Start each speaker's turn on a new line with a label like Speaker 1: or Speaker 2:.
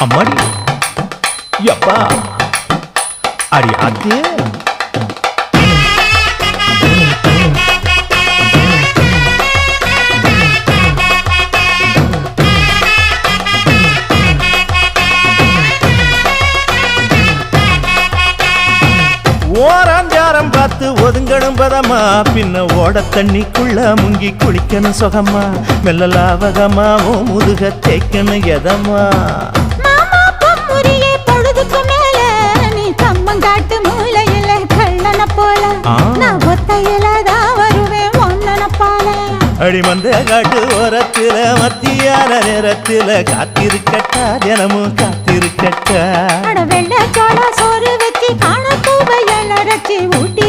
Speaker 1: அம்மாடி யப்பா அடி ஆத்தே ஓராஞ்சாரம் பார்த்து ஒதுங்கணும் பதமா பின்ன ஓட தண்ணிக்குள்ள முங்கி குளிக்கணும் சுகமா மெல்ல லாவகமா ஓ முதுக தேய்க்கணும் எதமா
Speaker 2: மாமா பொம்முரியே பொழுதுக்கு மேல நீ கம்மங்காட்டு மூலையில கள்ளன போல நான் ஒத்தையில தான் வருவேன் ஒன்னன போல
Speaker 1: அடிமந்த காட்டு ஓரத்துல மத்தியான நேரத்துல காத்திருக்கட்டா தினமும் காத்திருக்கட்டா
Speaker 2: அட வெள்ள சோள சோறு வச்சு காண பூவையல் அரைச்சி ஊட்டி